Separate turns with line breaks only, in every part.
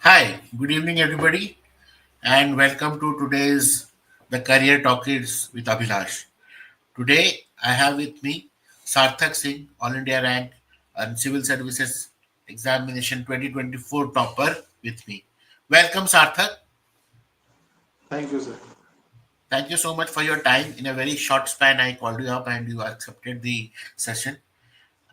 Hi, good evening, everybody, and welcome to today's the Career Talkies with Abhilash. Today, I have with me Sarthak Singh, All India rank and Civil Services Examination 2024 topper with me. Welcome, Sarthak.
Thank you, sir.
Thank you so much for your time. In a very short span, I called you up and you accepted the session.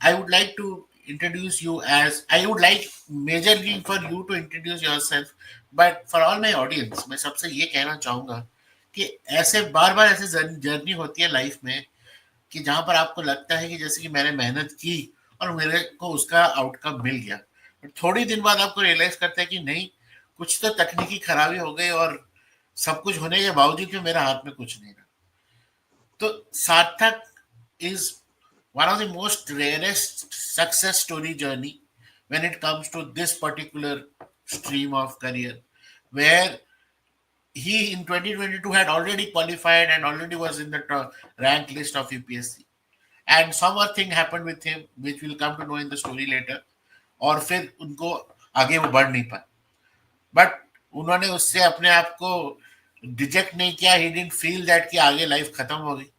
I would like to introduce you as I would like majorly for you to introduce yourself, but for all my audience, मैं सबसे ये कहना चाहूँगा कि ऐसे बार बार ऐसे journey होती है लाइफ में कि जहाँ पर आपको लगता है कि जैसे कि मैंने मेहनत की और मेरे को उसका आउटकम मिल गया, बट थोड़ी दिन बाद आपको रियलाइज करते हैं कि नहीं, कुछ तो तकनीकी खराबी हो गई और सब कुछ होने के बावजूद भी मेरे हाथ में कुछ नहीं रहा. तो सार्थक is one of the most rarest success story journey when it comes to this particular stream of career, where he in 2022 had already qualified and already was in the rank list of UPSC, and some other thing happened with him which we'll come to know in the story later, और फिर उनको आगे वो बढ़ नहीं पाए, but उन्होंने उससे अपने आप को डिजेक्ट नहीं किया. ही डिडंट फील दैट कि आगे लाइफ खत्म हो गई.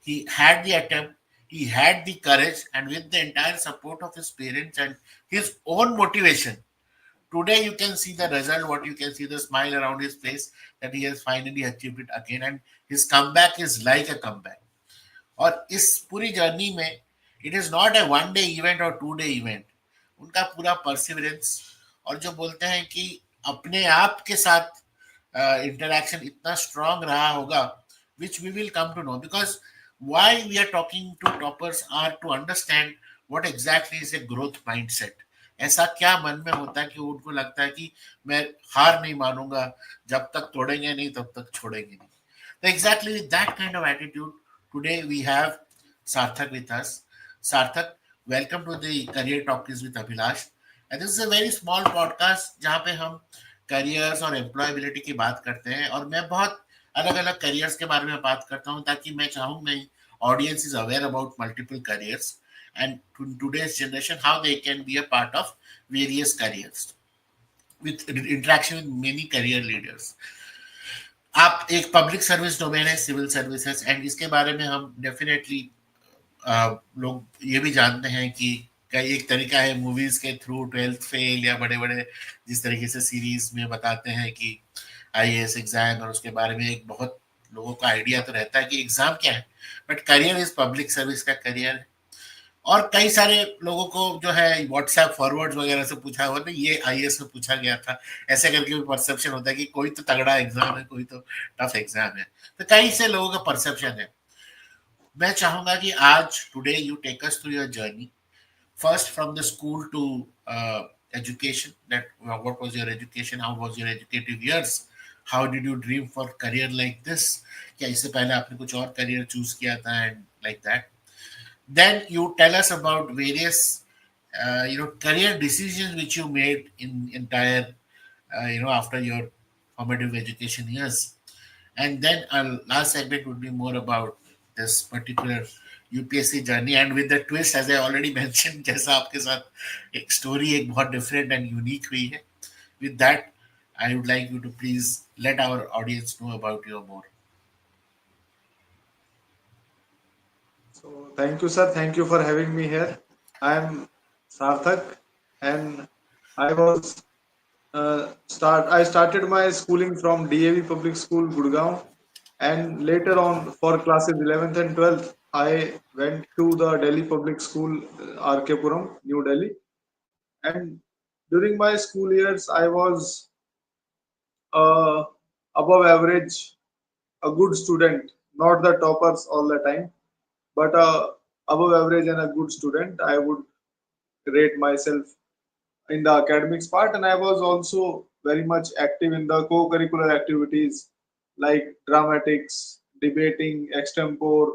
He had the attempt, he had the courage, and with the entire support of his parents and his own motivation, today you can see the result, what you can see the smile around his face, that he has finally achieved it again, and his comeback is like a comeback. और इस पूरी journey में it is not a one day event और to day event. उनका पूरा perseverance और जो बोलते हैं कि अपने आप के साथ इंटरेक्शन इतना स्ट्रांग रहा होगा, which we will come to know, because why we are talking to toppers are to understand what exactly is a growth mindset. ऐसा क्या मन में होता है कि उनको लगता है कि मैं हार नहीं मानूंगा, जब तक तोड़ेंगे नहीं तब तक छोड़ेंगे नहीं. So exactly with that kind of attitude, today we have Sarthak with us. Sarthak, welcome to the Career Talkies with Abhilash. And this is a very small podcast जहाँ पे हम करियर्स और एम्प्लॉयबिलिटी की बात करते हैं, और मैं बहुत अलग अलग करियर्स के बारे में बात करता हूँ ताकि मैं चाहूँ मैं audience is aware about multiple careers and to today's generation how they can be a part of various careers with interaction with many career leaders. आप एक पब्लिक सर्विस डोमेन है सिविल सर्विसेज, एंड इसके बारे में हम definitely लोग ये भी जानते हैं कि कई एक तरीका है मूवीज के थ्रू ट्वेल्थ फेल या बड़े बड़े जिस तरीके से सीरीज में बताते हैं कि आईएएस एग्जाम, और उसके बारे में एक बहुत लोगों का आइडिया तो रहता है कि एग्जाम क्या है, but career is public service का करियर है. और कई सारे लोगों को जो है व्हाट्सएप फॉरवर्ड वगैरह से पूछा हुआ ना, ये आईएएस में पूछा गया था, ऐसे करके भी परसेप्शन होता है कि कोई तो तगड़ा एग्जाम है, कोई तो टफ एग्जाम है. तो कई से लोगों का परसेप्शन है. मैं चाहूंगा कि आज today you take us through your journey, first from the school to education, that what was your education, how was your educative years, how did you dream for career like this, क्या इससे पहले आपने कुछ और career choose किया था, and like that. Then you tell us about various career decisions which you made in entire after your formative education years. And then our last segment would be more about this particular UPSC journey, and with the twist as I already mention, जैसा आपके साथ एक story एक बहुत different and unique हुई है. With that I would like you to please let our audience know about your more.
So, thank you, sir. Thank you for having me here. I'm Sarthak, and I was I started my schooling from DAV Public School, Gurgaon, and later on for classes 11th and 12th, I went to the Delhi Public School, RK Puram, New Delhi. And during my school years, I was uh, above average, a good student, not the toppers all the time, but above average and a good student. I would rate myself in the academics part, and I was also very much active in the co-curricular activities like dramatics, debating, extempore,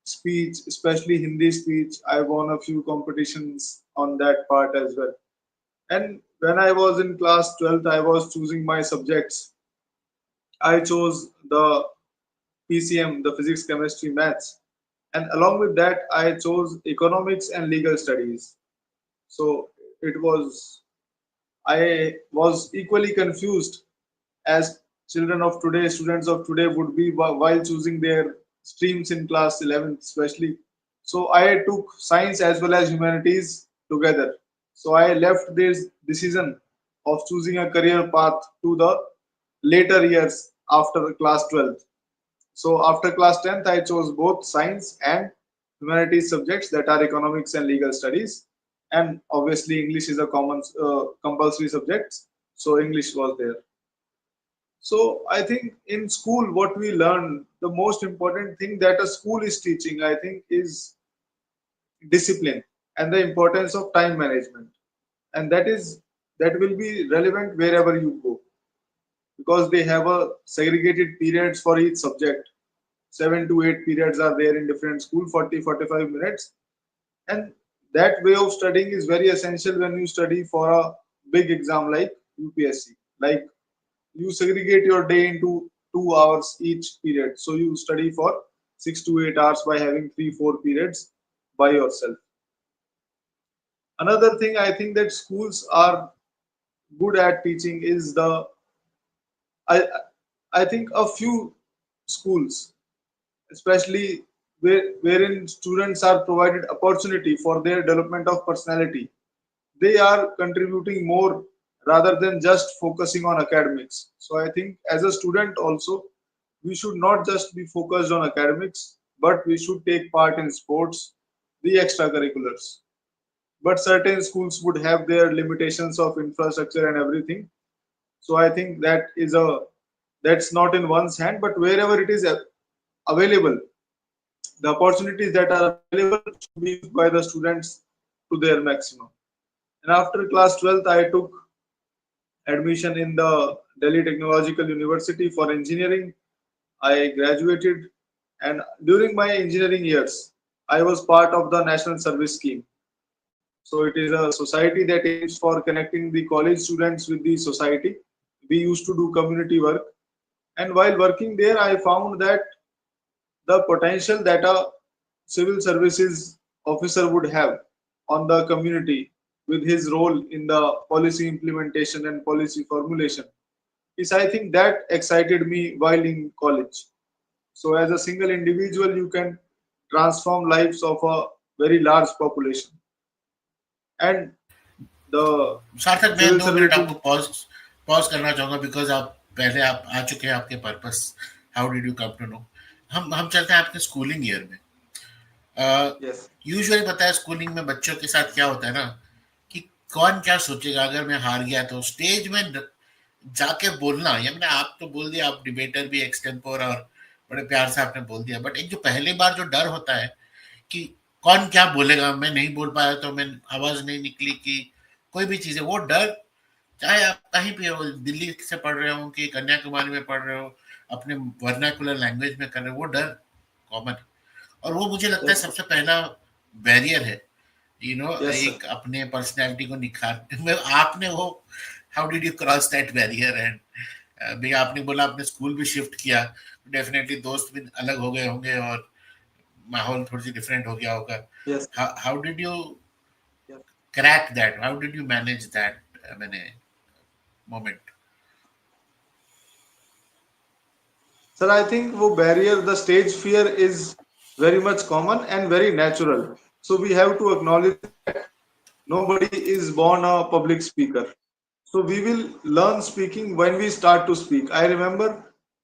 speech, especially Hindi speech. I won a few competitions on that part as well. And when I was in class 12th, I was choosing my subjects. I chose the PCM, the physics, chemistry, maths, and along with that, I chose economics and legal studies. So it was I was equally confused as children of today, students of today would be while choosing their streams in class 11th, especially. So I took science as well as humanities together. So I left this decision of choosing a career path to the later years after class 12th. So after class 10th, I chose both science and humanities subjects, that are economics and legal studies. And obviously, English is a common compulsory subject. So English was there. So I think in school, what we learn, the most important thing that a school is teaching, I think, is discipline and the importance of time management. And that will be relevant wherever you go, because they have a segregated periods for each subject. 7 to 8 periods are there in different school, 40-45 minutes. And that way of studying is very essential when you study for a big exam like UPSC. Like, you segregate your day into 2 hours each period. So you study for 6 to 8 hours by having 3-4 periods by yourself. Another thing I think that schools are good at teaching is I I think a few schools, especially wherein students are provided opportunity for their development of personality, they are contributing more rather than just focusing on academics. So I think as a student also, we should not just be focused on academics, but we should take part in sports, the extracurriculars. But certain schools would have their limitations of infrastructure and everything. So I think that's not in one's hand, but wherever it is available, the opportunities that are available should be used by the students to their maximum. And after class 12th, I took admission in the Delhi Technological University for engineering. I graduated, and during my engineering years, I was part of the National Service Scheme. So it is a society that aims for connecting the college students with the society. We used to do community work, and while working there, I found that the potential that a civil services officer would have on the community with his role in the policy implementation and policy formulation is, I think, that excited me while in college. So as a single individual, you can transform lives of a very large population. And the
सार्थक, मैं
civil
2 minute
services.
आपको pause pause करना चाहूंगा, because आप पहले आप आ चुके हैं आपके purpose, how did you come to know. हम चलते हैं आपके स्कूलिंग ईयर में।
Yes,
यूजुअली पता है स्कूलिंग में बच्चों के साथ क्या होता है ना, कि कौन क्या सोचेगा अगर मैं हार गया तो स्टेज में जाके बोलना, या मैंने आप तो बोल दिया, आप डिबेटर भी एक्सटेम्पोर और बड़े प्यार से आपने बोल दिया, बट एक जो पहली बार जो डर होता है कि कौन क्या बोलेगा, मैं नहीं बोल पाया तो मैं आवाज नहीं निकली कि कोई भी चीज है, वो डर, चाहे आप कहीं भी हो, दिल्ली से पढ़ रहे हो कि कन्याकुमारी में पढ़ रहे हो, अपने वर्नाकुलर लैंग्वेज में कर रहे हो, वो डर कॉमन है। और वो मुझे लगता है
yes,
सबसे पहला बैरियर है,
yes, sir.
एक अपने पर्सनैलिटी को निखारने में। आपने वो, how did you cross that barrier? And भैया आपने बोला आपने स्कूल भी शिफ्ट किया, डेफिनेटली दोस्त भी अलग हो गए होंगे और माहौल थोड़ी सी डिफरेंट हो गया होगा।
Yes,
how did you
yes.
Crack that, how did you manage that मैंने moment?
Sir, I think wo barrier, the stage fear is very much common and very natural. So we have to acknowledge that nobody is born a public speaker. So we will learn speaking when we start to speak. I remember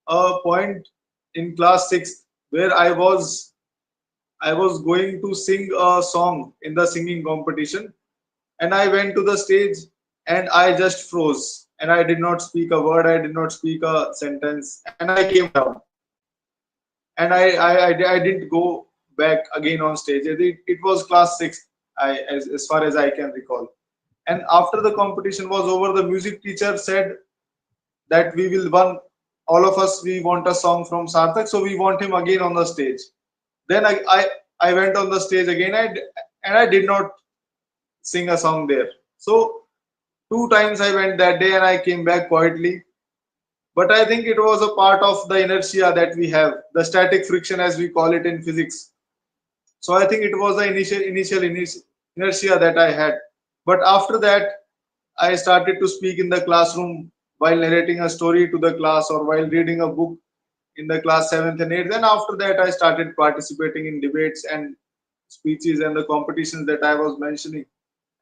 a point in class 6 where I was going to sing a song in the singing competition, and I went to the stage and I just froze and I did not speak a word, I did not speak a sentence, and I came down. And I didn't go back again on stage. It was class 6, as far as I can recall. And after the competition was over, the music teacher said that we will one, all of us, we want a song from Sarthak, so we want him again on the stage. Then I went on the stage again, and I did not sing a song there. So 2 times I went that day and I came back quietly. But I think it was a part of the inertia that we have, the static friction as we call it in physics. So I think it was the initial inertia that I had. But after that, I started to speak in the classroom while narrating a story to the class or while reading a book in the class 7th and 8th. Then after that, I started participating in debates and speeches and the competitions that I was mentioning.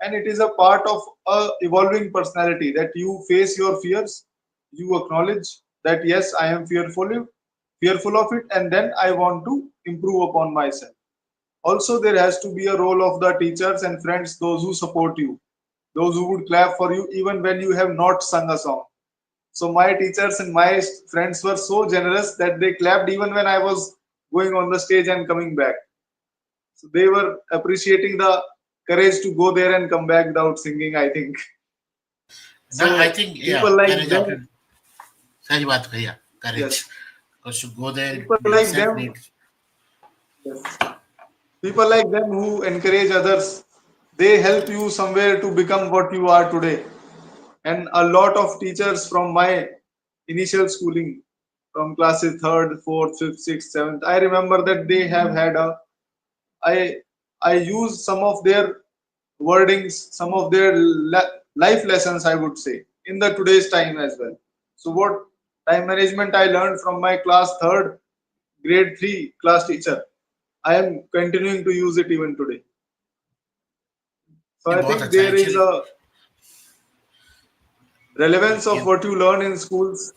And it is a part of a evolving personality that you face your fears, you acknowledge that yes, I am fearful of it, and then I want to improve upon myself. Also, there has to be a role of the teachers and friends, those who support you, those who would clap for you even when you have not sung a song. So my teachers and my friends were so generous that they clapped even when I was going on the stage and coming back. So they were appreciating the courage to go there and come back without singing, I think.
Now I
So
think yeah,
people like
courage
them,
आपने सही बात कही है, courage.
yes,
Because to go there
people like
itself
them,
needs.
yes, people like them who encourage others, they help you somewhere to become what you are today. And a lot of teachers from my initial schooling, from classes third, fourth, fifth, sixth, seventh, I remember that they have had a I I use some of their wordings, some of their life lessons, I would say, in the today's time as well. So what time management I learned from my class third, grade three class teacher, I am continuing to use it even today. So
ये
I
बहुत
think
अच्छा है
there is
actually.
a relevance of
ये
what you learn in schools,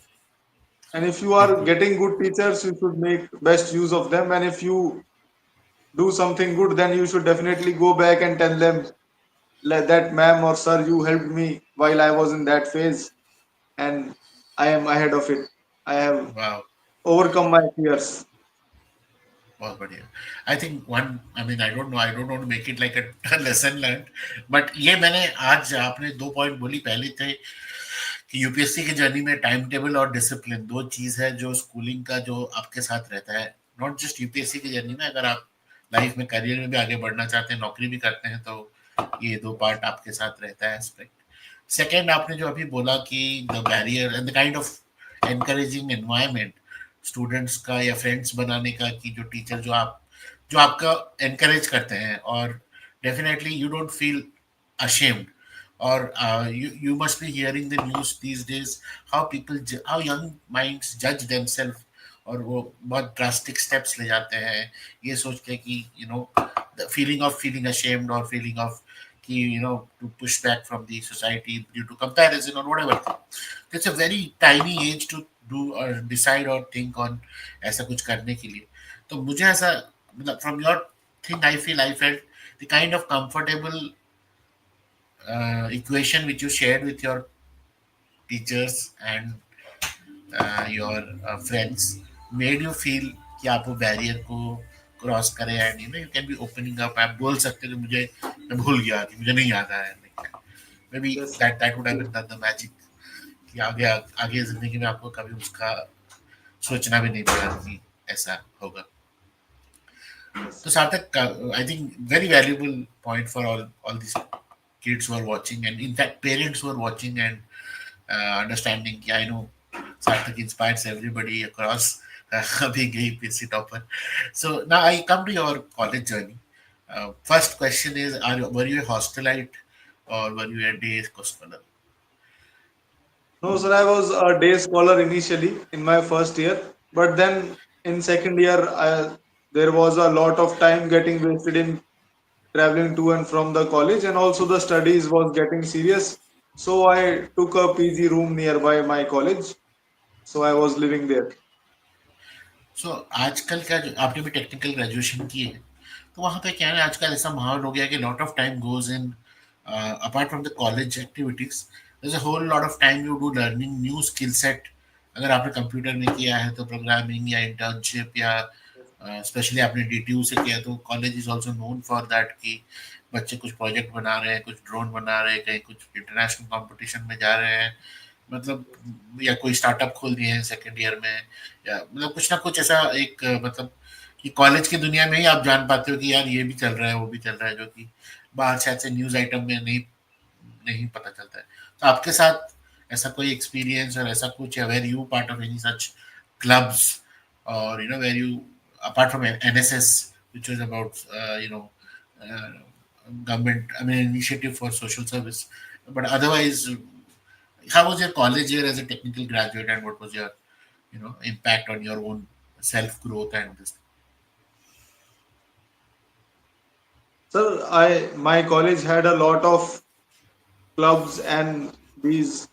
and if you are
बिल्कुल.
getting good teachers, you should make best use of them. And if you do something good, then you should definitely go back and tell them that ma'am or sir, you helped me while I was in that phase, and I am ahead of it. I have
Wow.
overcome my fears.
बहुत बढ़िया. I think one I mean I don't want to make it like a lesson learn, but ये मैंने आज आपने दो point बोली. पहले थे कि यूपीएससी की जर्नी में टाइम टेबल और डिसिप्लिन दो चीज है जो स्कूलिंग का जो आपके साथ रहता है. नॉट जस्ट यूपीएससी की जर्नी में, अगर आप लाइफ में करियर में भी आगे बढ़ना चाहते हैं, नौकरी भी करते हैं, तो ये दो पार्ट आपके साथ रहता है एस्पेक्ट. सेकेंड, आपने जो अभी बोला कि the barrier and the kind of encouraging environment students का या फ्रेंड्स बनाने का, कि जो टीचर जो आपका एनकरेज करते हैं, और definitely you don't feel ashamed, or you must be hearing the news these days how how young minds judge themselves, और वो बहुत ड्रास्टिक स्टेप्स ले जाते हैं ये सोच के कि the feeling of feeling ashamed, और फीलिंग ऑफ कि to push back from the society due to comparison or whatever thing. It's a very tiny age to do or decide or think on ऐसा कुछ करने के लिए. तो मुझे ऐसा मतलब from your thing I felt the kind of comfortable equation which you shared with your teachers and your friends made you feel कि आप वो बैरियर को क्रॉस करें, and you can be opening up. आप बोल सकते थे मुझे, मैं भूल गया कि मुझे नहीं याद है. Maybe
Yes,
that would have
true.
Been the magic, कि आगे आगे जिंदगी में आपको कभी उसका सोचना भी नहीं पड़ा कि ऐसा होगा.
Yes,
तो सार्थक, I think very valuable point for all this kids who are watching, and in fact parents who are watching, and understanding. Yeah, I know Sarthak inspires everybody across being a UPSC topper. So now I come to your college journey. First question is, were you a hostelite or were you a day scholar?
no, sir, I was a day scholar initially in my first year, but then in second year, there was a lot of time getting wasted in traveling to and from the college, and also the studies was getting serious. So I took a PG room nearby my college. So I was living there.
सो आजकल का जो आपने भी technical graduation की है, तो वहाँ पे क्या है, आजकल ऐसा माहौल हो गया कि lot of time goes in apart from the college activities, there's a whole lot of time you do learning new skill set. अगर आपने कंप्यूटर में किया है तो प्रोग्रामिंग या इंटर्नशिप या स्पेशली आपने डीटीयू से किया, तो college is also known for that कि बच्चे कुछ प्रोजेक्ट बना रहे हैं, कुछ ड्रोन बना रहे हैं, कहीं कुछ इंटरनेशनल कंपटीशन में जा रहे हैं, मतलब या कोई स्टार्टअप खोल दिए हैं सेकेंड ईयर में, या मतलब कुछ ना कुछ ऐसा एक मतलब कि कॉलेज की दुनिया में ही आप जान पाते हो कि यार ये भी चल रहा है वो भी चल रहा है, जो कि बाहर शायद से न्यूज आइटम में नहीं नहीं पता चलता है. तो आपके साथ ऐसा कोई एक्सपीरियंस और ऐसा कुछ, या were you part of any such clubs, और were you apart from NSS which was about uh, government, I mean, initiative for social service, But otherwise, how was your college year as a technical graduate, and what was your, impact on your own self growth and this?
Sir, I my college had a lot of clubs and these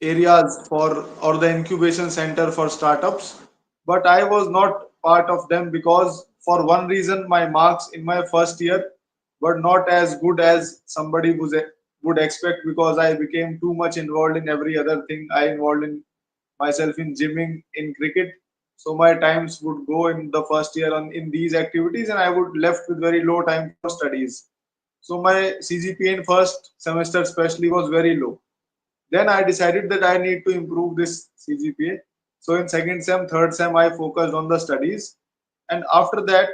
areas for or the incubation center for startups, but I was not part of them because for one reason my marks in my first year were not as good as somebody would expect, because I became too much involved in every other thing. I involved in myself in gymming, in cricket. So my times would go in the first year on in these activities, and I would left with very low time for studies. So my CGPA in first semester especially was very low. Then I decided that I need to improve this CGPA. So in second sem, third sem, I focused on the studies, and after that,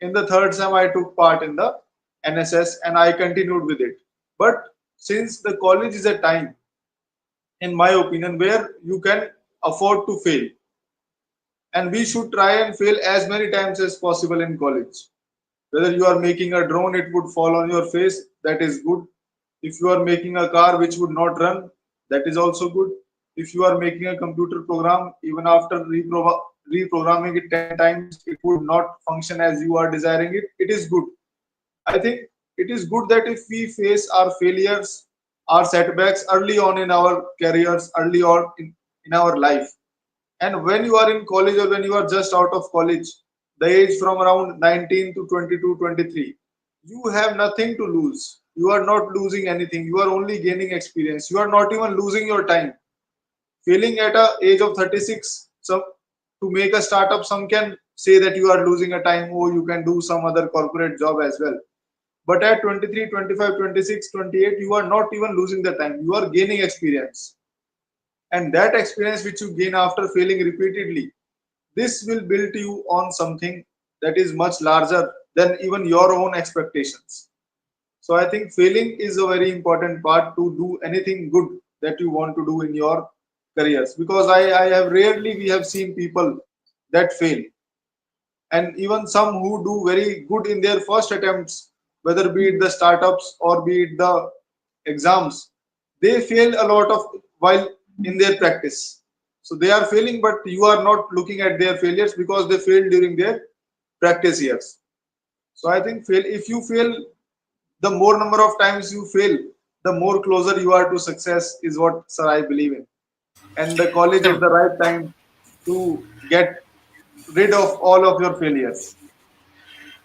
in the third sem, I took part in the NSS and I continued with it. But since the college is a time, in my opinion, where you can afford to fail, and we should try and fail as many times as possible in college. Whether you are making a drone, it would fall on your face, that is good. If you are making a car which would not run, that is also good. If you are making a computer program, even after reprogramming it 10 times, it would not function as you are desiring it. It is good. I think it is good that if we face our failures, our setbacks early on in our careers, early on in our life. And when you are in college or when you are just out of college, the age from around 19 to 22, 23, you have nothing to lose. You are not losing anything. You are only gaining experience. You are not even losing your time. Failing at a age of 36, so to make a startup, some can say that you are losing a time, or you can do some other corporate job as well. But at 23, 25, 26, 28, you are not even losing the time. You are gaining experience. And that experience which you gain after failing repeatedly, this will build you on something that is much larger than even your own expectations. So I think failing is a very important part to do anything good that you want to do in your careers. Because I have rarely we have seen people that fail, and even some who do very good in their first attempts, whether be it the startups or be it the exams, they fail a lot of while in their practice. So they are failing, but you are not looking at their failures because they failed during their practice years. So I think fail if you fail, the more number of times you fail, the more closer you are to success is what, sir, I believe in. And the college is
No,
the right time to get rid of all of your failures.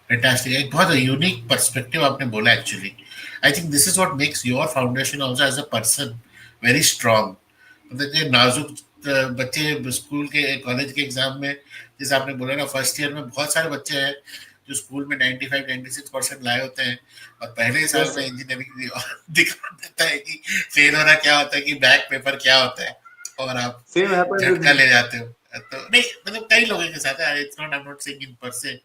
fantastic. एक बहुत unique perspective आपने बोला actually. I think this is what makes your foundation also as a person very strong. मतलब ये नाजुक बच्चे school के college के एग्जाम में, जैसे आपने बोला ना, फर्स्ट ईयर में बहुत सारे बच्चे हैं जो स्कूल में 95 96% लाए होते हैं, और पहले ही साल
Yes,
में
sir.
इंजीनियरिंग दिखा देता है कि फेल होना क्या होता है, कि बैक पेपर क्या होता है, और आप
Same happened with
झटका
me.
ले जाते हो. तो नहीं, मतलब कई लोगों के साथ है. It's not, I am not saying in per se.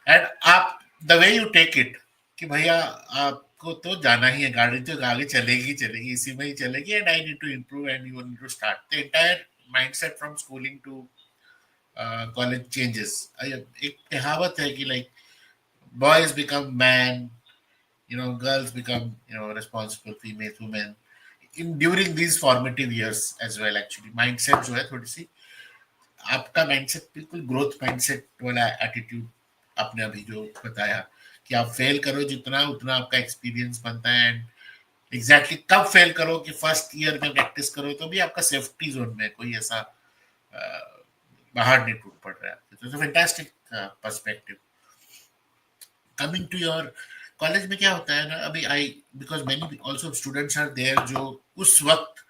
And आप, the way you take it, कि भैया आपको तो जाना ही है, गाड़ी तो आगे चलेगी चलेगी, इसी में ही चलेगी, and I need to improve and you need to start the entire mindset from schooling to college changes. एक कहावत है कि like boys become man, girls become, responsible female women in during these formative years as well. Actually mindset जो है थोड़ी सी, आपका mindset बिल्कुल growth mindset वाला एटीट्यूड आपने अभी जो बताया, कि आप फेल करो जितना उतना आपका एक्सपीरियंस बनता है. एंड एग्जैक्टली कब फेल करो, कि फर्स्ट ईयर में प्रैक्टिस करो तो भी आपका सेफ्टी जोन में कोई ऐसा बाहर नहीं टूट पड़ रहा है. तो fantastic perspective. Coming to your college में क्या होता है ना, अभी I, because many also students are there जो उस वक्त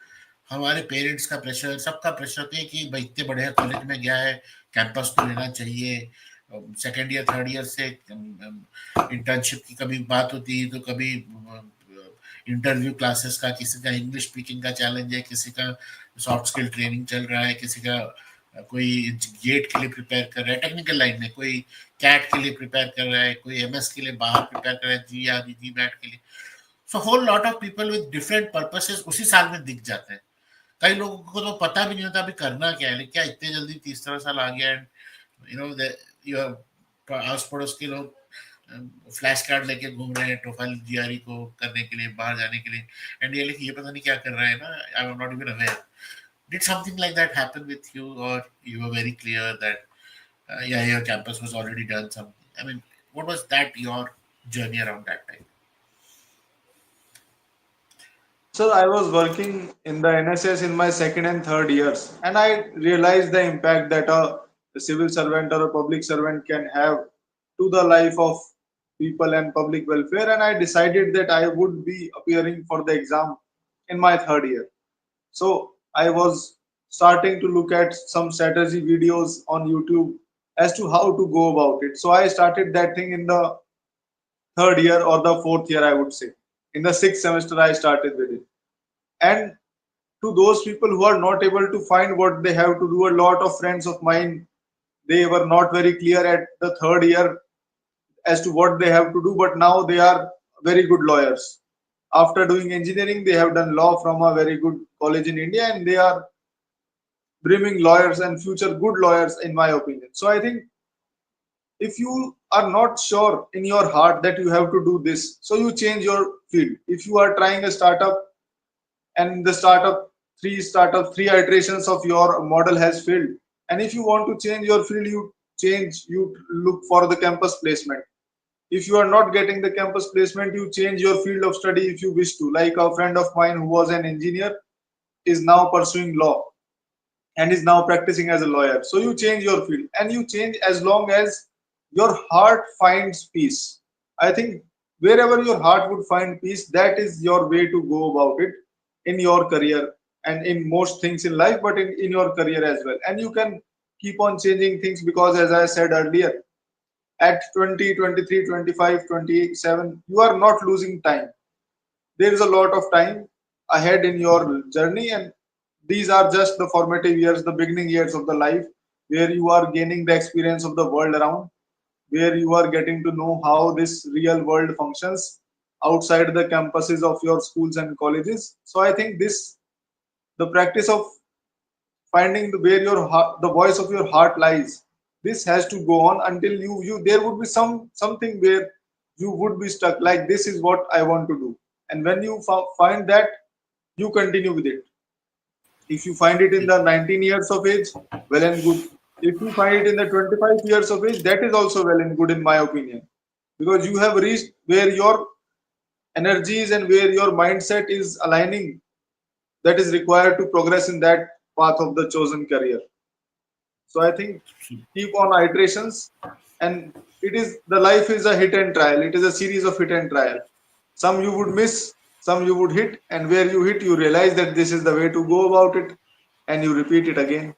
हमारे पेरेंट्स का प्रेशर, सबका प्रेशर होता है कि भाई इतने बड़े कॉलेज में गया है, कैंपस तो लेना चाहिए. सेकेंड ईयर थर्ड ईयर से इंटर्नशिप की कभी बात होती है, तो कभी इंटरव्यू क्लासेस का, किसी का इंग्लिश स्पीकिंग का चैलेंज है, किसी का सॉफ्ट स्किल ट्रेनिंग चल रहा है, किसी का कोई गेट के लिए प्रिपेयर कर रहा है टेक्निकल लाइन में, कोई कैट के लिए प्रिपेयर कर रहा है, कोई एमएस के लिए बाहर प्रिपेयर कर रहा है, जी या जी मैट के लिए. So whole lot of people with different purposes उसी साल में दिख जाते हैं. कई लोगों को तो पता भी नहीं होता अभी करना क्या है, क्या इतने जल्दी तीसरा साल आ गया. एंड यू नो, आस पड़ोस के लोग फ्लैश कार्ड लेके घूम रहे हैं प्रोफाइल जीआरई को करने के लिए, बाहर जाने के लिए, एंड ये पता नहीं क्या कर रहे हैं ना, आई am not even aware. Did something like that happen with you, or you were very clear that yeah, your campus was already done something? I mean, what was that your journey around that time?
So I was working in the NSS in my second and third years, and I realized the impact that a civil servant or a public servant can have to the life of people and public welfare. And I decided that I would be appearing for the exam in my third year. So I was starting to look at some strategy videos on YouTube as to how to go about it. So I started that thing in the third year or the fourth year, I would say. In the sixth semester, I started with it. And to those people who are not able to find what they have to do, a lot of friends of mine, they were not very clear at the third year as to what they have to do, but now they are very good lawyers. After doing engineering, they have done law from a very good college in India, and they are brimming lawyers and future good lawyers, in my opinion. So I think if you are not sure in your heart that you have to do this, so you change your field. If you are trying a startup and the three iterations of your model has failed, and if you want to change your field, you look for the campus placement. If you are not getting the campus placement, you change your field of study if you wish to. Like a friend of mine who was an engineer is now pursuing law and is now practicing as a lawyer. So you change your field, and you change as long as your heart finds peace. I think wherever your heart would find peace, that is your way to go about it in your career and in most things in life, but in your career as well. And you can keep on changing things because, as I said earlier, at 20, 23, 25, 27, you are not losing time. There is a lot of time ahead in your journey, and these are just the formative years, the beginning years of the life, where you are gaining the experience of the world around, where you are getting to know how this real world functions outside the campuses of your schools and colleges. So I think this, the practice of finding where your heart, the voice of your heart lies, this has to go on until you there would be something where you would be stuck, like this is what I want to do. And when you find that, you continue with it. If you find it in the 19 years of age, well and good. If you find it in the 25 years of age, that is also well and good, in my opinion, because you have reached where your energies and where your mindset is aligning, that is required to progress in that path of the chosen career. So I think keep on iterations, and it is the life is a hit and trial. It is a series of hit and trial. Some you would miss, some you would hit, and where you hit, you realize that this is the way to go about it, and you repeat it again.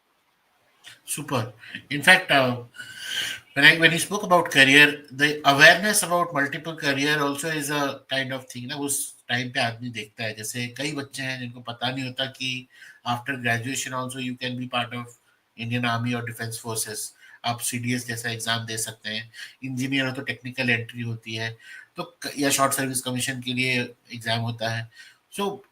Super. In fact, when you spoke about career, the awareness about multiple career also is a kind of thing ना, उस time पे आदमी देखता है. जैसे कई बच्चे हैं जिनको पता नहीं होता कि after graduation also you can be part of Indian army और डिफेंस फोर्सेस. आप सीडीएस जैसा एग्जाम दे सकते हैं. इंजीनियर हो तो टेक्निकल एंट्री होती है, तो या शॉर्ट सर्विस कमीशन के लिए एग्जाम होता है. सो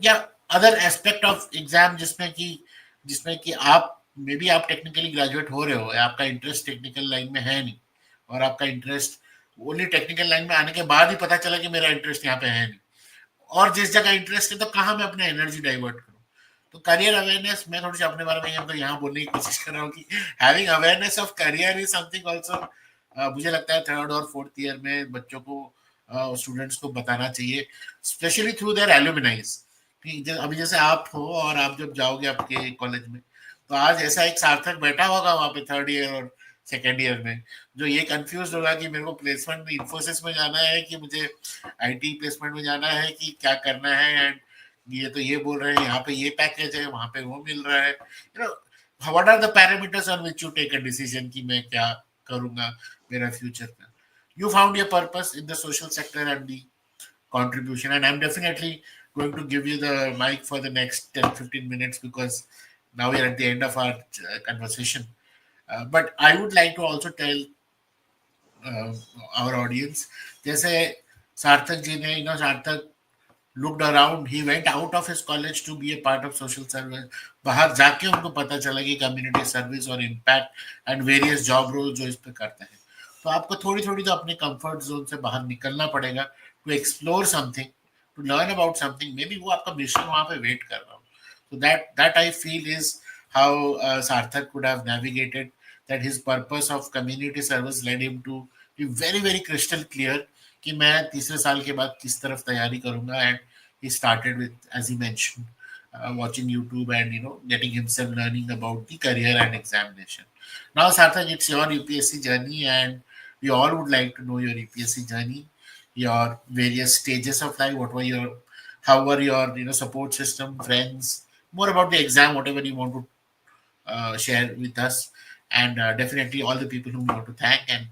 या अदर एस्पेक्ट ऑफ एग्जाम जिसमें कि आप मे बी आप टेक्निकली ग्रेजुएट हो रहे हो, आपका इंटरेस्ट टेक्निकल लाइन में है नहीं, और आपका इंटरेस्ट ओनली टेक्निकल लाइन में आने के बाद ही पता चला कि मेरा इंटरेस्ट यहाँ पे है नहीं, और जिस जगह इंटरेस्ट है तो कहाँ मैं अपने एनर्जी डाइवर्ट करूँ. तो करियर अवेयरनेस, मैं थोड़ी सी अपने बारे में मतलब यहाँ बोलने की कोशिश कर रहा हूँ कि having awareness of career is something also. मुझे लगता है थर्ड और फोर्थ ईयर में बच्चों को, स्टूडेंट्स को बताना चाहिए, स्पेशली थ्रू देयर एल्यूमिनाइज. कि अभी जैसे आप हो और आप जब जाओगे आपके कॉलेज में, तो आज ऐसा एक सार्थक बैठा होगा वहाँ पे थर्ड ईयर और सेकेंड ईयर में, जो ये कंफ्यूज होगा कि मेरे को प्लेसमेंट में इन्फोसिस में जाना है कि मुझे आईटी प्लेसमेंट में जाना है कि क्या करना है. एंड ये तो ये बोल रहे हैं यहाँ पे ये पैकेज है, वहाँ पे वो मिल रहा है. What are the parameters on which you take a decision कि मैं क्या करूंगा मेरा फ्यूचर में. You found your purpose in the social sector and the contribution, and I'm definitely going to give you the mic for the next 10-15 minutes, because now we are at the end of our conversation. But I would like to also tell uh, our audience, जैसे सार्थक जी ने, सार्थक looked around, he went out of his college to be a part of social service. बाहर जाके उनको पता चला कि community service और impact and various job role जो इस पे करते हैं. तो आपको थोड़ी थोड़ी तो अपने कंफर्ट जोन से बाहर निकलना पड़ेगा to explore something, to learn about something, maybe वो आपका मिशन वहां पे वेट कर रहा हो. So that I feel is how Sarthak could have navigated, that his purpose of community service led him to be very very crystal clear कि मैं तीसरे साल के बाद किस तरफ तैयारी करूंगा. And he started with, as he mentioned, watching YouTube and getting himself learning about the career and examination. Now Sarthak, it's your UPSC journey, and we all would like to know your UPSC journey, your various stages of life. What were your, how were your support system, friends, more about the exam, whatever you want to share with us, and definitely all the people whom you want to thank, and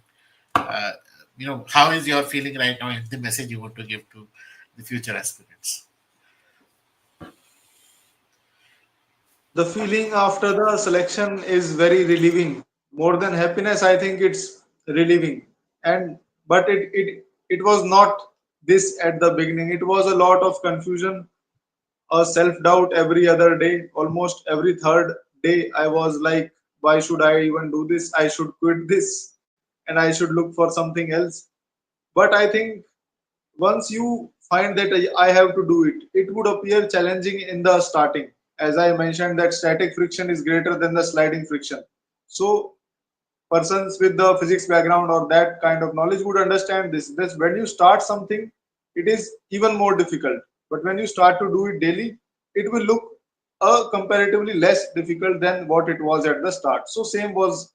uh, how is your feeling right now, and the message you want to give to the future aspirants.
The feeling after the selection is very relieving. More than happiness, I think it's relieving. And but it was not this at the beginning. It was a lot of confusion, a self doubt every other day. Almost every third day, I was like, why should I even do this? I should quit this and I should look for something else. But I think once you find that I have to do it, it would appear challenging in the starting. As I mentioned, that static friction is greater than the sliding friction. So persons with the physics background or that kind of knowledge would understand this. This when you start something, it is even more difficult. But when you start to do it daily, it will look comparatively less difficult than what it was at the start. So same was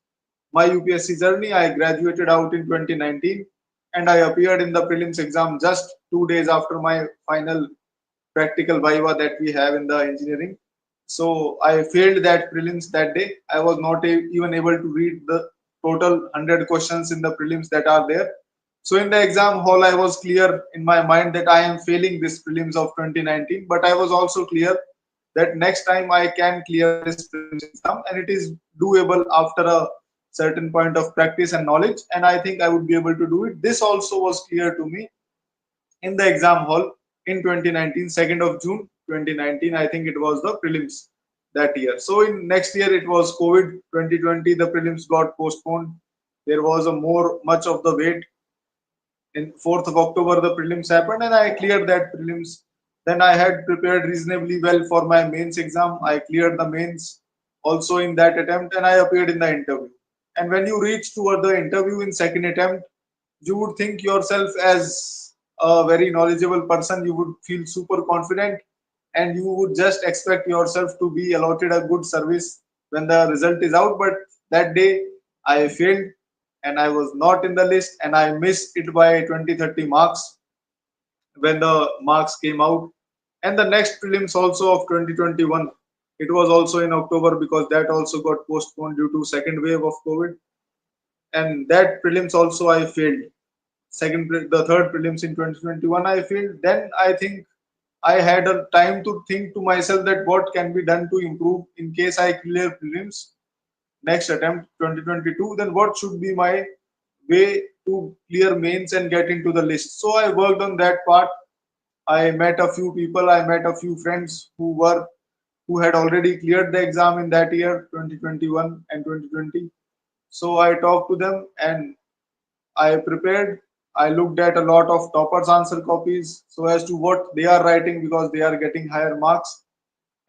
my UPSC journey. I graduated out in 2019 and I appeared in the prelims exam just 2 days after my final practical viva that we have in the engineering. So I failed that prelims that day. I was not even able to read the total 100 questions in the prelims that are there. So in the exam hall, I was clear in my mind that I am failing this prelims of 2019, but I was also clear that next time I can clear this prelims exam and it is doable after a certain point of practice and knowledge, and I think I would be able to do it. This also was clear to me in the exam hall in 2019, 2nd of June 2019. I think it was the prelims that year. So in next year it was COVID 2020. The prelims got postponed. There was a more much of the wait. In 4th of October the prelims happened and I cleared that prelims. Then I had prepared reasonably well for my mains exam. I cleared the mains also in that attempt and I appeared in the interview. And when you reach toward the interview in second attempt, you would think yourself as a very knowledgeable person. You would feel super confident and you would just expect yourself to be allotted a good service when the result is out. But that day I failed and I was not in the list and I missed it by 20-30 marks when the marks came out. And the next prelims also of 2021, it was also in October because that also got postponed due to second wave of COVID. And that prelims also I failed. The third prelims in 2021 I failed. Then I think I had a time to think to myself that what can be done to improve in case I clear prelims next attempt 2022. Then what should be my way to clear mains and get into the list? So I worked on that part. I met a few people. I met a few friends who had already cleared the exam in that year 2021 and 2020. So I talked to them and I prepared. I looked at a lot of toppers' answer copies so as to what they are writing because they are getting higher marks.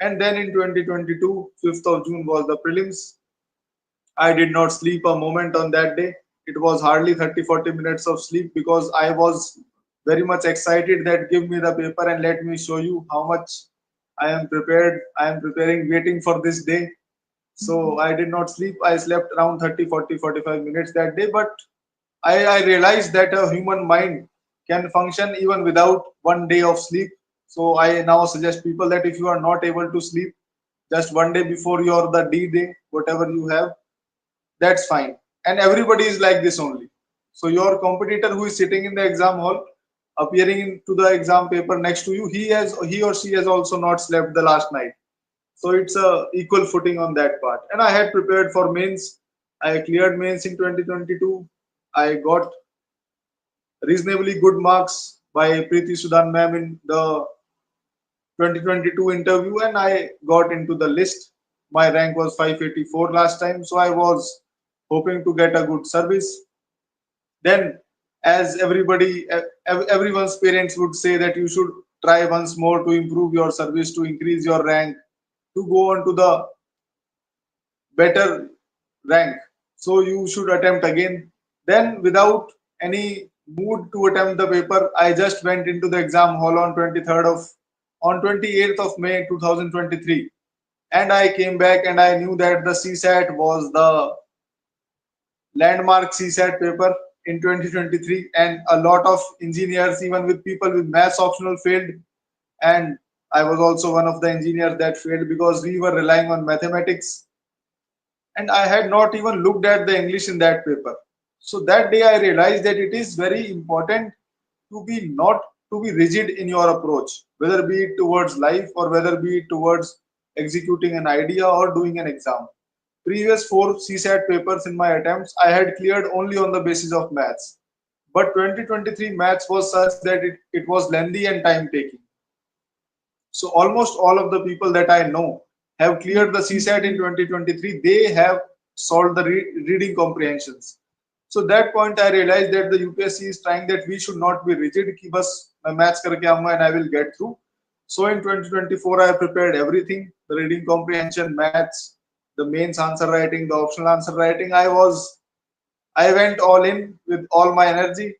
And then in 2022, 5th of June was the prelims. I did not sleep a moment on that day. It was hardly 30-40 minutes of sleep because I was very much excited that give me the paper and let me show you how much I am prepared. I am preparing, waiting for this day. So I did not sleep. I slept around 30, 40, 45 minutes that day. But I realized that a human mind can function even without 1 day of sleep. So I now suggest people that if you are not able to sleep just 1 day before your the D day, whatever you have, that's fine. And everybody is like this only. So your competitor who is sitting in the exam hall, appearing into the exam paper next to you, he or she has also not slept the last night. So it's a equal footing on that part. And I had prepared for mains. I cleared mains in 2022. I got reasonably good marks by Preeti Sudan ma'am in the 2022 interview, and I got into the list. My rank was 584 last time, so I was hoping to get a good service. Then, as everyone's parents would say that you should try once more to improve your service, to increase your rank, to go on to the better rank. So you should attempt again. Then, without any mood to attempt the paper, I just went into the exam hall on 28th of May 2023, and I came back and I knew that the CSAT was the landmark CSAT paper in 2023, and a lot of engineers, even with people with maths optional, failed. And I was also one of the engineers that failed because we were relying on mathematics, and I had not even looked at the English in that paper. So that day I realized that it is very important to be not to be rigid in your approach, whether be it towards life or whether be it towards executing an idea or doing an exam. Previous four CSAT papers in my attempts I had cleared only on the basis of maths. But 2023 maths was such that it was lengthy and time taking. So almost all of the people that I know have cleared the CSAT in 2023. They have solved the reading comprehensions. So that point I realized that the UPSC is trying that we should not be rigid. Ki bas main maths karke aunga and I will get through. So in 2024 I prepared everything: the reading comprehension, maths, the mains answer writing, the optional answer writing. I went all in with all my energy.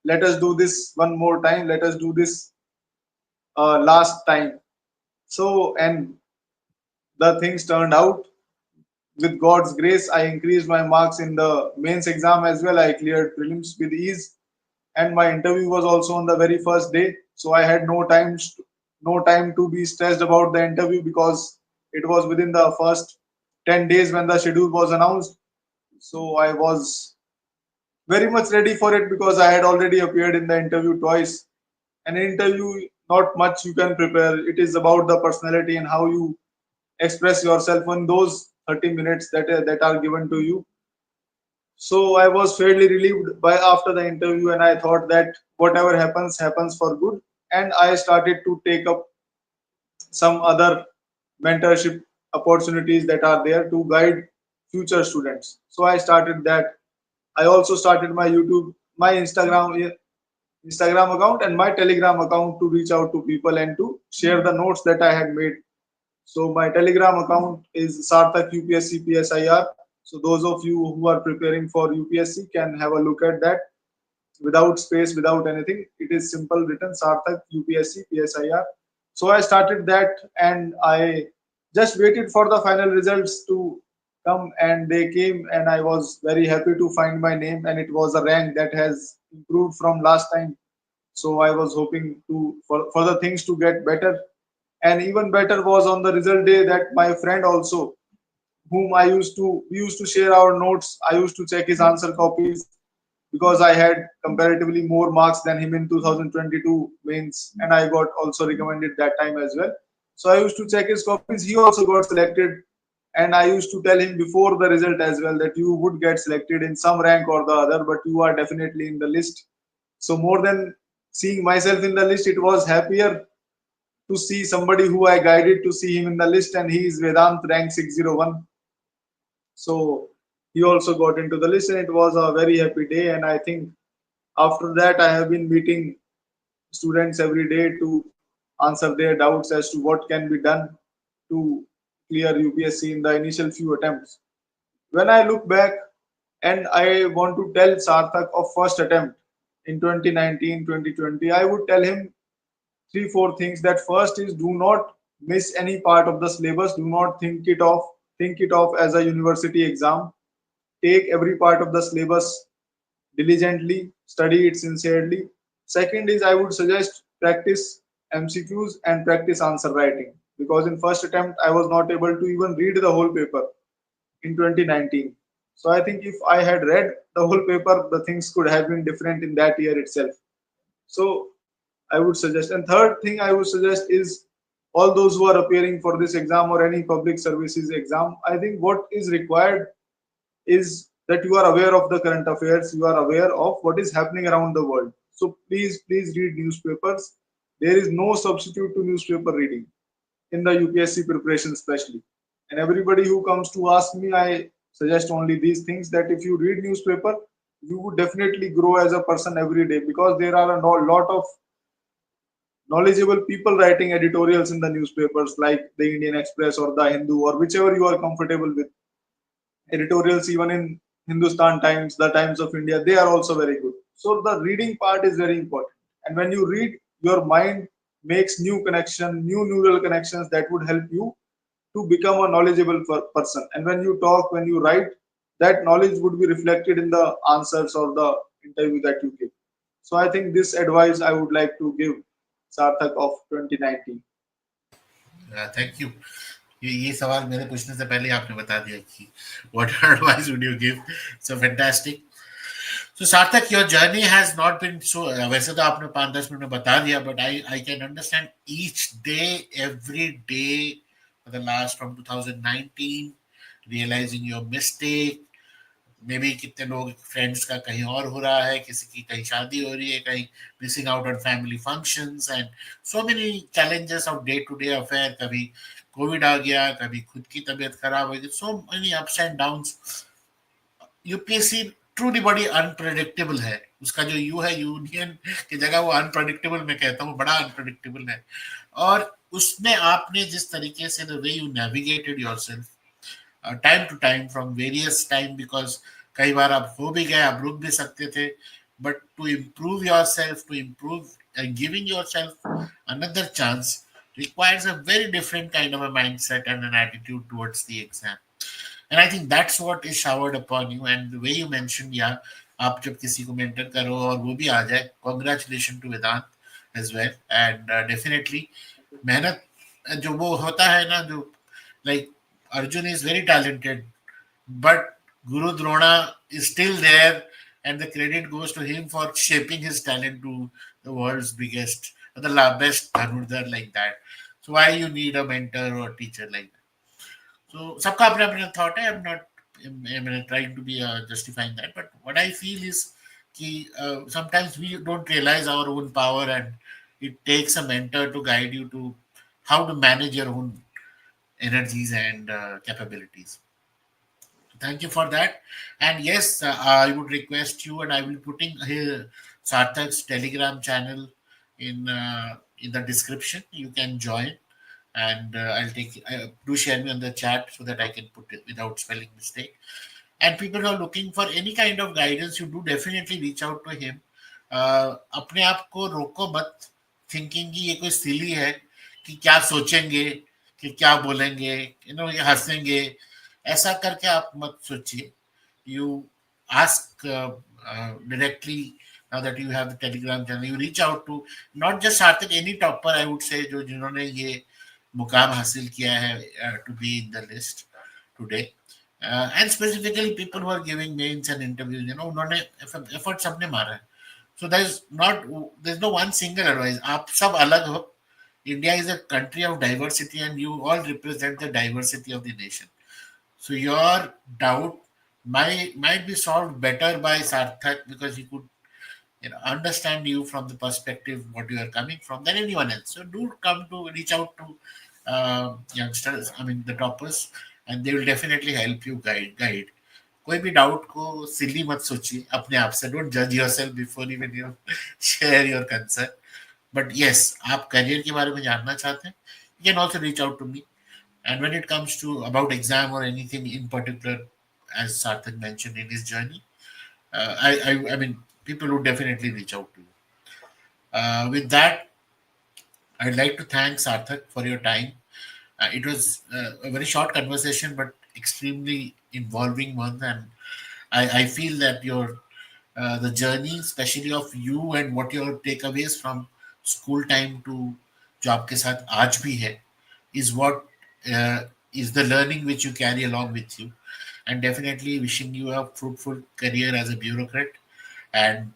Let us do this one more time. Let us do this last time. So, and the things turned out with God's grace. I increased my marks in the mains exam as well. I cleared prelims with ease, and my interview was also on the very first day. So I had no time to be stressed about the interview because it was within the first 10 days when the schedule was announced. So I was very much ready for it because I had already appeared in the interview twice. An interview, not much you can prepare. It is about the personality and how you express yourself in those 30 minutes that are given to you. So I was fairly relieved by after the interview, and I thought that whatever happens happens for good. And I started to take up some other mentorship opportunities that are there to guide future students. So I started that. I also started my YouTube, my Instagram account and my Telegram account to reach out to people and to share the notes that I had made. So my Telegram account is Sarthak UPSC PSIR. So those of you who are preparing for UPSC can have a look at that without space, without anything. It is simple written Sarthak UPSC PSIR. So I started that and I just waited for the final results to come, and they came, and I was very happy to find my name, and it was a rank that has improved from last time. So I was hoping for the things to get better, and even better was on the result day that my friend also, whom we used to share our notes. I used to check his answer copies because I had comparatively more marks than him in 2022 mains, and I got also recommended that time as well. So I used to check his copies. He also got selected, and I used to tell him before the result as well that you would get selected in some rank or the other, but you are definitely in the list. So more than seeing myself in the list, it was happier to see somebody who I guided to see him in the list, and he is Vedant rank 601. So he also got into the list, and it was a very happy day. And I think after that, I have been meeting students every day to answer their doubts as to what can be done to clear UPSC in the initial few attempts. When I look back and I want to tell Sarthak of first attempt in 2019, 2020, I would tell him three, four things. That first is, do not miss any part of the syllabus. Do not think it off as a university exam. Take every part of the syllabus diligently, study it sincerely. Second is, I would suggest practice MCQs and practice answer writing, because in first attempt I was not able to even read the whole paper in 2019. So I think if I had read the whole paper, the things could have been different in that year itself. So I would suggest. And third thing I would suggest is, all those who are appearing for this exam or any public services exam, I think what is required is that you are aware of the current affairs, you are aware of what is happening around the world. So please read newspapers. There is no substitute to newspaper reading in the UPSC preparation, especially. And everybody who comes to ask me, I suggest only these things: that if you read newspaper, you would definitely grow as a person every day, because there are a lot of knowledgeable people writing editorials in the newspapers like the Indian Express or the Hindu or whichever you are comfortable with. Editorials even in Hindustan Times, the Times of India, they are also very good. So the reading part is very important. And when you read, your mind makes new neural connections that would help you to become a knowledgeable person. And when you talk, when you write, that knowledge would be reflected in the answers or the interview that you give. So I think this advice I would like to give Sarthak of 2019.
Thank you. ये सवाल मेरे पूछने से पहले आपने बता दिया कि what advice would you give. So fantastic. So Sarthak, your journey has not been so, वैसे तो आपने 5-10 मिनट में बता दिया, but I can understand each day, every day for the last from 2019, realising your mistake. Maybe कितने लोग friends का कहीं और हो रहा है, किसी की कहीं शादी हो रही है, कहीं missing out on family functions and so many challenges of day to day affair. कभी कोविड आ गया, कभी खुद की तबीयत खराब हो गई, so many ups and downs. UPSC truly बड़ी अनप्रडिक्टेबल है। उसका जो यू है, यूनियन की जगह वो अनप्रडिक्टेबल मैं कहता हूँ, बड़ा अनप्रडिक्टेबल है। और उसमें आपने जिस तरीके से the way you navigated yourself time to time from various time, because कई बार आप हो भी गए, आप रुक भी सकते थे, but to improve yourself, to improve giving yourself another chance requires a very different kind of a mindset and an attitude towards the exam. And I think that's what is showered upon you. And the way you mentioned, yeah, आप जब किसी को mentor करो और वो भी आ जाए, congratulation to Vedant as well. And definitely मेहनत जो वो होता है ना, जो like Arjun is very talented, but Guru Drona is still there, and the credit goes to him for shaping his talent to the world's biggest, the best Dhanurdhar like that. So why you need a mentor or teacher like that? So सबका अपना अपना thought है. I'm not trying to be justifying that, but what I feel is कि sometimes we don't realize our own power, and it takes a mentor to guide you to how to manage your own energies and capabilities. Thank you for that. And yes, I would request you, and I will be putting here Sarthak's Telegram channel in the description. You can join, and I'll take do share me on the chat so that I can put it without spelling mistake. And people who are looking for any kind of guidance, you do definitely reach out to him. अपने आप को रोको मत, thinking कि ये कोई सिली है, कि क्या सोचेंगे, कि क्या बोलेंगे, ये हंसेंगे, ऐसा करके आप मत सोचिए। You ask directly. now that you have the telegram channel, you reach out to not just Sarthak, any topper I would say जो जिन्होंने ये मुकाम हासिल किया है to be in the list today. And specifically people who are giving mains and interviews, उन्होंने effort सबने मारा है. So there's no one single advice. आप सब अलग हो. India is a country of diversity, and you all represent the diversity of the nation. So your doubt might be solved better by Sarthak, because he could understand you from the perspective what you are coming from than anyone else. So do come to reach out to youngsters, I mean the toppers, and they will definitely help you guide. कोई भी doubt को सिली मत सोचिए अपने आप से। Don't जज yourself before even you share your concern. But yes, आप करियर के बारे में जानना चाहते हैं, you can also reach out to me. And when it comes to about exam or anything in particular, as Sarthak mentioned in his journey, I mean, people would definitely reach out to you. With that, I'd like to thank Sarthak for your time. It was a very short conversation, but extremely involving one, and I feel that your the journey, especially of you and what your takeaways from school time to जो आपके साथ आज भी है, is what uh, is the learning which you carry along with you. And definitely wishing you a fruitful career as a bureaucrat, and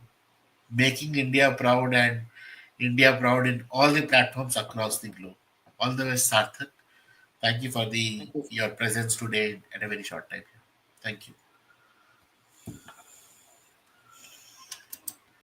making India proud, and India proud in all the platforms across the globe. All the best, Sarthak. Thank you for the
Thank you.
your presence today at a very short time. Thank you.